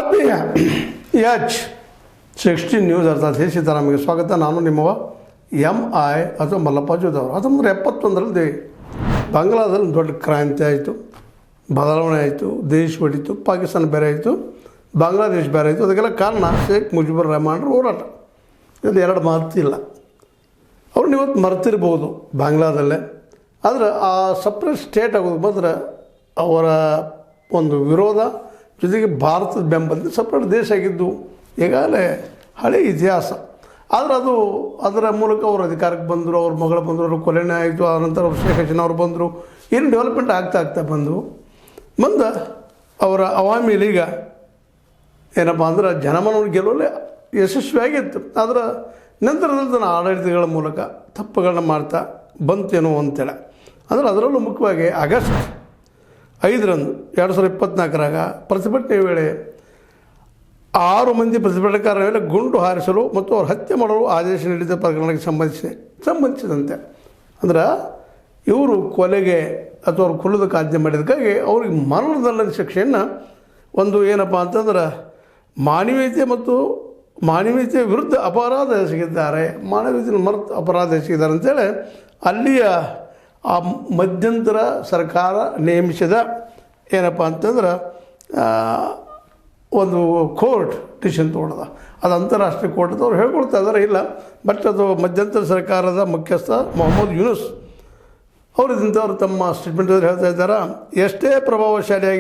ಆತ್ಮೀಯ H16 news ಅರ್ಥಾತ್ ಹೇ ಸೀತಾರಾಮಿಗೆ ಸ್ವಾಗತ. ನಾನು ನಿಮ್ಮವ MI ಅಥವಾ ಮಲ್ಲಪ್ಪ ಜೋದವರು. 1971ರಲ್ಲಿ ಬಾಂಗ್ಲಾದಲ್ಲಿ ದೊಡ್ಡ ಕ್ರಾಂತಿ ಆಯಿತು, ಬದಲಾವಣೆ ಆಯಿತು, ದೇಶ ಹೊಡಿತು, ಪಾಕಿಸ್ತಾನ ಬೇರೆ ಆಯಿತು, ಬಾಂಗ್ಲಾದೇಶ ಬೇರೆ ಆಯಿತು. ಅದಕ್ಕೆಲ್ಲ ಕಾರಣ ಶೇಖ್ ಮುಜಿಬುರ್ ರೆಹಮಾನ್ರ ಹೋರಾಟ. ಇದು ಎರಡು ಮಾತಿಲ್ಲ. ಅವ್ರನ್ನ ಇವತ್ತು ಮರ್ತಿರ್ಬೋದು ಬಾಂಗ್ಲಾದಲ್ಲೇ, ಆದರೆ ಆ ಸಪ್ರೇಟ್ ಸ್ಟೇಟ್ ಆಗೋದು ಮಾತ್ರ ಅವರ ಒಂದು ವಿರೋಧ ಜೊತೆಗೆ ಭಾರತದ ಬೆಂಬಲದಿಂದ ಸಪ್ರೇಟ್ ದೇಶ ಆಗಿದ್ದು ಈಗಾಗಲೇ ಹಳೆಯ ಇತಿಹಾಸ. ಆದರೆ ಅದರ ಮೂಲಕ ಅವರು ಅಧಿಕಾರಕ್ಕೆ ಬಂದರು, ಅವ್ರ ಮಗಳು ಬಂದರು, ಅವ್ರ ಕೊಲೆನೇ ಆಯಿತು. ಆನಂತರ ಅವ್ರು ಶೇಖ್ ಹಸೀನಾ ಅವರು ಬಂದರು. ಏನು ಡೆವಲಪ್ಮೆಂಟ್ ಆಗ್ತಾ ಬಂದವು. ಮುಂದೆ ಅವರ ಅವಾಮಿ ಲೀಗ ಏನಪ್ಪ ಅಂದ್ರೆ ಜನಮನವನ್ನು ಗೆಲ್ಲುವಲ್ಲೇ ಯಶಸ್ವಿಯಾಗಿತ್ತು. ಆದರೆ ನಂತರದಲ್ಲಿ ತನ್ನ ಆಡಳಿತಗಳ ಮೂಲಕ ತಪ್ಪುಗಳನ್ನ ಮಾಡ್ತಾ ಬಂತೇನೋ ಅಂತೇಳಿ. ಅಂದರೆ ಅದರಲ್ಲೂ ಮುಖ್ಯವಾಗಿ ಆಗಸ್ಟ್ 5ರಂದು 2024ರಾಗ ಪ್ರತಿಭಟನೆ ವೇಳೆ 6 ಮಂದಿ ಪ್ರತಿಭಟನಾಕಾರರ ಮೇಲೆ ಗುಂಡು ಹಾರಿಸಲು ಮತ್ತು ಅವ್ರು ಹತ್ಯೆ ಮಾಡಲು ಆದೇಶ ನೀಡಿದ ಪ್ರಕರಣಕ್ಕೆ ಸಂಬಂಧಿಸಿದಂತೆ ಅಂದ್ರೆ ಇವರು ಕೊಲೆಗೆ ಅಥವಾ ಅವ್ರು ಕೊಲ್ಲೋದಕ್ಕೆ ಆಜ್ಞೆ ಮಾಡಿದ್ದಕ್ಕಾಗಿ ಅವ್ರಿಗೆ ಮರಣದಂಡನೆ ಶಿಕ್ಷೆಯನ್ನು ಒಂದು ಏನಪ್ಪ ಅಂತಂದ್ರೆ ಮಾನವೀಯತೆಯ ವಿರುದ್ಧ ಅಪರಾಧ ಎಸಗಿದ್ದಾರೆ, ಮಾನವೀಯತೆಯನ್ನು ಮರೆತು ಅಪರಾಧ ಎಸಗಿದ್ದಾರೆ ಅಂತೇಳಿ ಅಲ್ಲಿಯ ಆ ಮಧ್ಯಂತರ ಸರ್ಕಾರ ನೇಮಿಸಿದ ಏನಪ್ಪ ಅಂತಂದ್ರೆ ಒಂದು ಕೋರ್ಟ್ ಡಿಸಿಷನ್ ತೊಗೊಳ್ದ. ಅದು ಅಂತಾರಾಷ್ಟ್ರೀಯ ಕೋರ್ಟ್ ಅಂತ ಅವ್ರು ಹೇಳ್ಕೊಳ್ತಾ ಇದ್ದಾರೆ. ಇಲ್ಲ, ಬಟ್ ಅದು ಮಧ್ಯಂತರ ಸರ್ಕಾರದ ಮುಖ್ಯಸ್ಥ ಮೊಹಮ್ಮದ್ ಯೂನುಸ್ ಅವರು ತಮ್ಮ ಸ್ಟೇಟ್ಮೆಂಟಲ್ಲಿ ಹೇಳ್ತಾ ಇದ್ದಾರೆ, ಎಷ್ಟೇ ಪ್ರಭಾವಶಾಲಿಯಾಗಿ